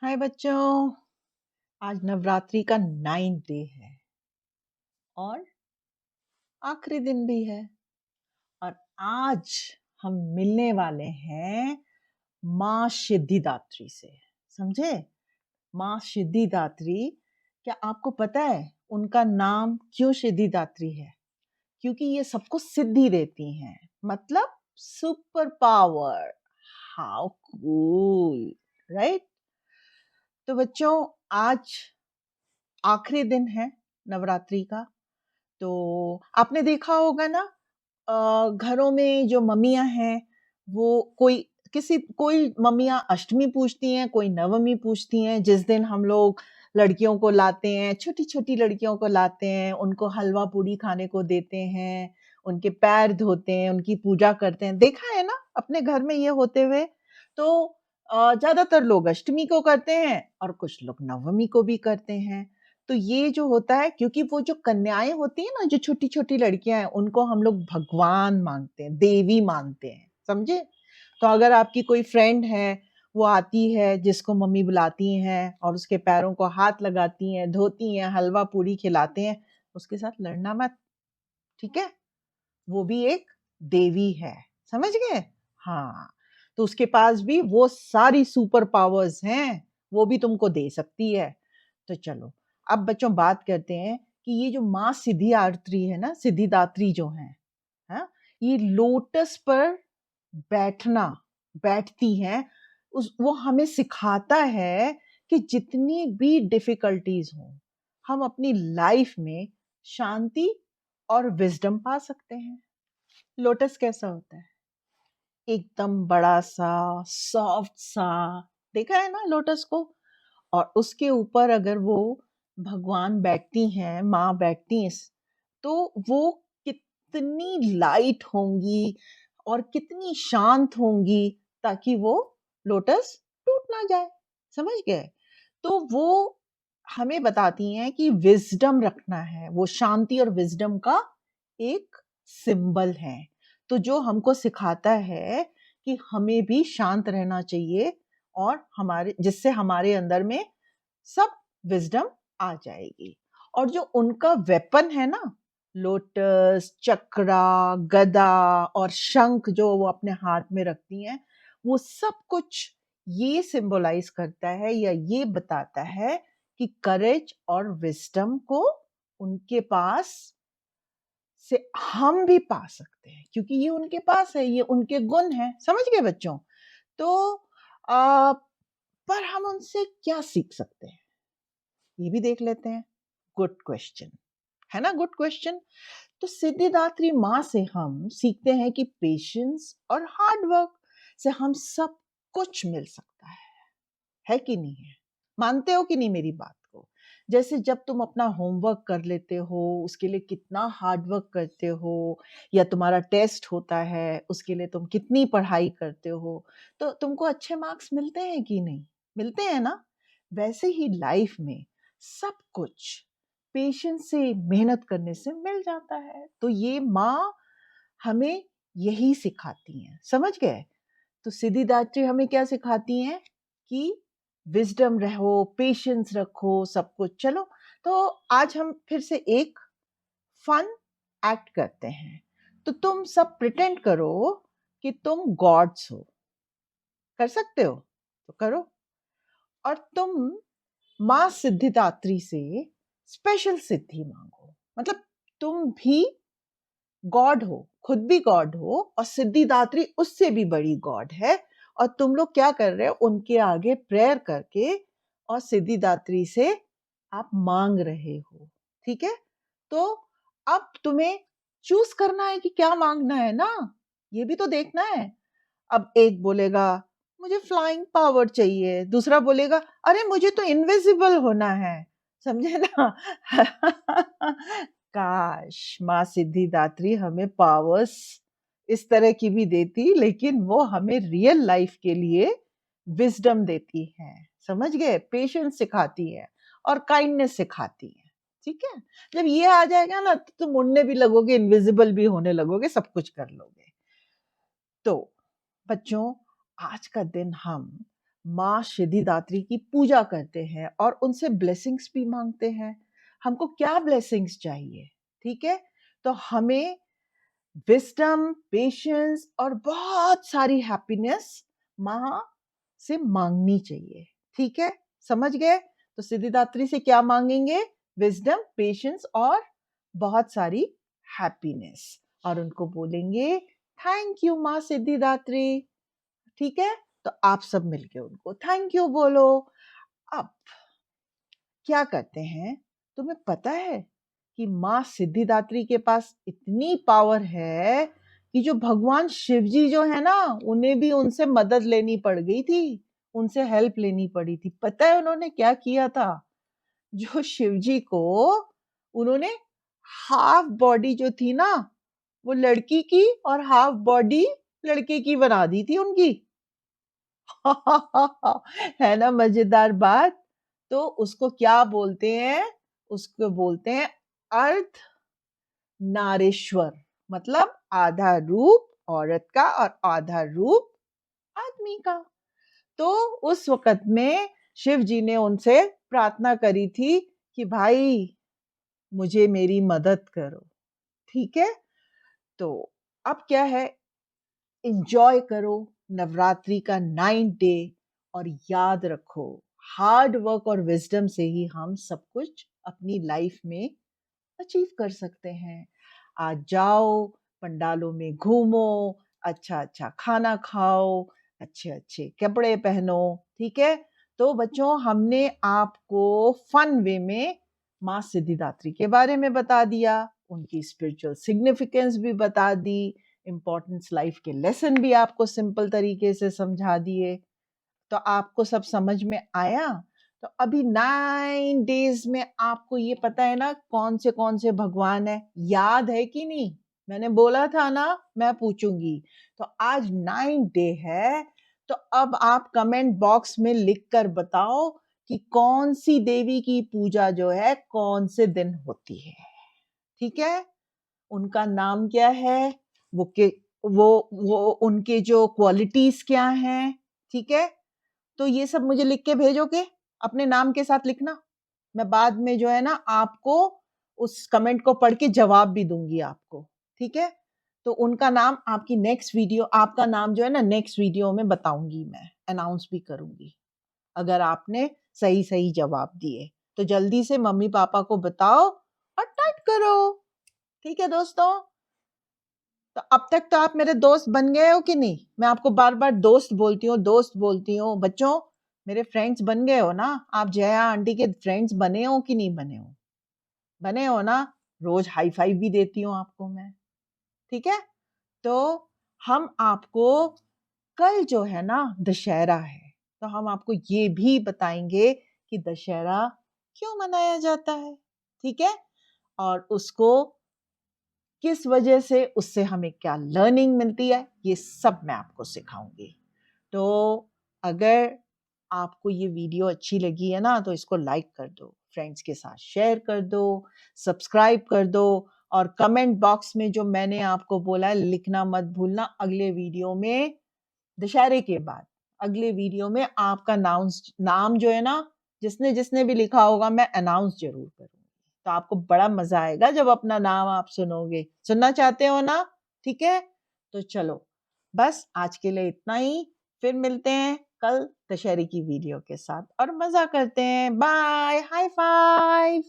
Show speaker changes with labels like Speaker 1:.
Speaker 1: हाय बच्चों। आज नवरात्रि का 9th डे है और आखिरी दिन भी है। और आज हम मिलने वाले हैं माँ सिद्धिदात्री से। समझे? माँ सिद्धिदात्री। क्या आपको पता है उनका नाम क्यों सिद्धिदात्री है? क्योंकि ये सबको सिद्धि देती हैं, मतलब super power. How cool, right? तो बच्चों, आज आखिरी दिन है नवरात्रि का। तो आपने देखा होगा ना, घरों में जो मम्मियाँ हैं वो कोई मम्मियाँ अष्टमी पूजती हैं, कोई नवमी पूजती हैं। जिस दिन हम लोग लड़कियों को लाते हैं, छोटी-छोटी लड़कियों को लाते हैं, उनको हलवा पूड़ी खाने को देते हैं, उनके पैर धोते हैं, उनकी पूजा करते हैं। देखा है ना अपने घर में ये होते हुए? तो ज़्यादातर लोग अष्टमी को करते हैं और कुछ लोग नवमी को भी करते हैं। तो ये जो होता है, क्योंकि वो जो कन्याएँ होती हैं ना, जो छोटी-छोटी लड़कियाँ हैं, उनको हम लोग भगवान मानते हैं, देवी मानते हैं, समझे? तो अगर आपकी कोई फ्रेंड है, वो आती है, जिसको मम्मी बुलाती हैं और उसके पैरों को हाथ लगाती हैं, धोती हैं, हलवा-पूड़ी खिलाते हैं, उसके साथ लड़ना मत, ठीक है? वो भी एक देवी है, समझ गए? हाँ, तो उसके पास भी वो सारी सुपर पावर्स हैं, वो भी तुमको दे सकती है। तो चलो, अब बच्चों बात करते हैं कि ये जो माँ सिद्धिदात्री है ना, सिद्धिदात्री जो हैं, हाँ? ये लोटस पर बैठना बैठती हैं। उस वो हमें सिखाता है कि जितनी भी डिफिकल्टीज हों, हम अपनी लाइफ में शांति और विज़डम पा सकते हैं। लोटस कैसा होता है? एकदम बड़ा-सा, सॉफ्ट-सा, देखा है ना लोटस को? और उसके ऊपर अगर वो भगवान बैठती हैं, माँ बैठती हैं तो वो कितनी लाइट होंगी और कितनी शांत होंगी, ताकि वो लोटस टूट ना जाए, समझ गए? तो वो हमें बताती हैं कि विज़डम रखना है, वो शांति और विज़डम का एक सिंबल है। तो जो हमको सिखाता है कि हमें भी शांत रहना चाहिए और हमारे जिससे हमारे अंदर में सब विज़डम आ जाएगी। और जो उनका वेपन है ना, लोटस, चक्रा, गदा और शंख जो वो अपने हाथ में रखती हैं, वो सब कुछ ये सिंबलाइज़ करता है या ये बताता है कि करेज और विज़डम को उनके पास से हम भी पा सकते हैं, क्योंकि ये उनके पास है, ये उनके गुण हैं। समझ गए बच्चों? तो अ, पर हम उनसे क्या सीख सकते हैं? ये भी देख लेते हैं। गुड क्वेश्चन, है ना? Good question. तो सिद्धिदात्री माँ से हम सीखते हैं कि पेशेंस और हार्ड वर्क से हम सब कुछ मिल सकता है कि नहीं है? मानते हो कि नहीं मेरी बात को? जैसे जब तुम अपना होमवर्क कर लेते हो, उसके लिए कितना हार्ड वर्क करते हो, या तुम्हारा टेस्ट होता है, उसके लिए तुम कितनी पढ़ाई करते हो, तो तुमको अच्छे मार्क्स मिलते हैं कि नहीं? मिलते हैं ना? वैसे ही लाइफ में सब कुछ पेशेंस से, मेहनत करने से मिल जाता है। तो ये माँ हमें यही सिखाती हैं, समझ गए? तो सिद्धिदात्री हमें क्या सिखाती हैं कि विज़डम रहो, पेशेंस रखो, सब कुछ। चलो, तो आज हम फिर से एक फन एक्ट करते हैं। तो तुम सब प्रिटेंड करो कि तुम गॉड्स हो। कर सकते हो? तो करो। और तुम माँ सिद्धिदात्री से स्पेशल सिद्धि माँगो। मतलब तुम भी गॉड हो, खुद भी गॉड हो, और सिद्धिदात्री उससे भी बड़ी गॉड है। और तुम लोग क्या कर रहे हो? उनके आगे प्रेयर करके और सिद्धिदात्री से आप मांग रहे हो, ठीक है? तो अब तुम्हें चूज करना है कि क्या मांगना है ना, ये भी तो देखना है। अब एक बोलेगा मुझे फ्लाइंग पावर चाहिए, दूसरा बोलेगा अरे मुझे तो इनविजिबल होना है, समझे ना? काश माँ सिद्धिदात्री हमें पावर्स इस तरह की भी देती, लेकिन वो हमें रियल लाइफ के लिए विजडम देती है, समझ गए? पेशेंस सिखाती है और काइंडनेस सिखाती है, ठीक है? जब ये आ जाएगा ना तो तुम उड़ने भी लगोगे, इनविजिबल भी होने लगोगे, सब कुछ कर लोगे। तो बच्चों, आज का दिन हम माँ सिद्धिदात्री की पूजा करते हैं और उनसे ब्लेसिंग्स भी मांगते हैं। हमको क्या ब्लेसिंग्स चाहिए? ठीक है, तो हमें विजडम, पेशेंस और बहुत सारी हैप्पीनेस माँ से मांगनी चाहिए। ठीक है, समझ गए? तो सिद्धिदात्री से क्या मांगेंगे? विजडम, पेशेंस और बहुत सारी हैप्पीनेस, और उनको बोलेंगे थैंक यू माँ सिद्धिदात्री। ठीक है, तो आप सब मिलके उनको थैंक यू बोलो। अब क्या करते हैं, तुम्हें पता है कि माँ सिद्धिदात्री के पास इतनी पावर है कि जो भगवान शिव जी जो है ना, उन्हें भी उनसे मदद लेनी पड़ गई थी, उनसे हेल्प लेनी पड़ी थी। पता है उन्होंने क्या किया था? जो शिव जी को उन्होंने हाफ बॉडी जो थी ना, वो लड़की की और हाफ बॉडी लड़के की बना दी थी उनकी। है ना मजेदार बात? तो उसको क्या बोलते हैं? उसको बोलते हैं अर्ध नारेश्वर, मतलब आधा रूप औरत का और आधा रूप आदमी का। तो उस वक्त में शिव जी ने उनसे प्रार्थना करी थी कि भाई मुझे मेरी मदद करो। ठीक है, तो अब क्या है, एंजॉय करो नवरात्रि का 9th डे, और याद रखो हार्ड वर्क और विजडम से ही हम सब कुछ अपनी लाइफ में अचीव कर सकते हैं। आज जाओ, पंडालों में घूमो, अच्छा अच्छा खाना खाओ, अच्छे अच्छे कपड़े पहनो। ठीक है, तो बच्चों हमने आपको फन वे में माँ सिद्धिदात्री के बारे में बता दिया, उनकी स्पिरिचुअल सिग्निफिकेंस भी बता दी, इम्पोर्टेंस लाइफ के लेसन भी आपको सिंपल तरीके से समझा दिए। तो आपको सब समझ में आया? तो अभी 9 डेज में आपको ये पता है ना कौन से भगवान है, याद है कि नहीं? मैंने बोला था ना मैं पूछूंगी। तो आज 9 डे है, तो अब आप कमेंट बॉक्स में लिख कर बताओ कि कौन सी देवी की पूजा जो है कौन से दिन होती है। ठीक है, उनका नाम क्या है, वो के वो उनके जो क्वालिटीज क्या हैं। ठीक है, तो ये सब मुझे लिख के भेजोगे, अपने नाम के साथ लिखना। मैं बाद में जो है ना आपको उस कमेंट को पढ़ के जवाब भी दूंगी आपको। ठीक है, तो उनका नाम आपकी नेक्स्ट वीडियो, आपका नाम जो है ना नेक्स्ट वीडियो में बताऊंगी, मैं अनाउंस भी करूंगी अगर आपने सही सही जवाब दिए। तो जल्दी से मम्मी पापा को बताओ और टाइप करो। ठीक है दोस्तों, तो अब तक तो आप मेरे दोस्त बन गए हो कि नहीं? मैं आपको बार बार दोस्त बोलती हूँ, दोस्त बोलती हूँ। बच्चों मेरे फ्रेंड्स बन गए हो ना? आप जया आंटी के फ्रेंड्स बने हो कि नहीं बने हो? बने हो ना? रोज हाई फाइव भी देती हूँ आपको मैं। ठीक है, तो हम आपको कल जो है ना दशहरा है, तो हम आपको ये भी बताएंगे कि दशहरा क्यों मनाया जाता है। ठीक है, और उसको किस वजह से, उससे हमें क्या लर्निंग मिलती है, ये सब मैं आपको सिखाऊंगी। तो अगर आपको ये वीडियो अच्छी लगी है ना, तो इसको लाइक कर दो, फ्रेंड्स के साथ शेयर कर दो, सब्सक्राइब कर दो, और कमेंट बॉक्स में जो मैंने आपको बोला है लिखना मत भूलना। अगले वीडियो में, दशहरे के बाद अगले वीडियो में आपका नाम जो है ना, जिसने जिसने भी लिखा होगा मैं अनाउंस जरूर करूंगी। तो आपको बड़ा मजा आएगा जब अपना नाम आप सुनोगे। सुनना चाहते हो ना? ठीक है, तो चलो बस आज के लिए इतना ही। फिर मिलते हैं कल दशहरे की वीडियो के साथ और मजा करते हैं। Bye, high five.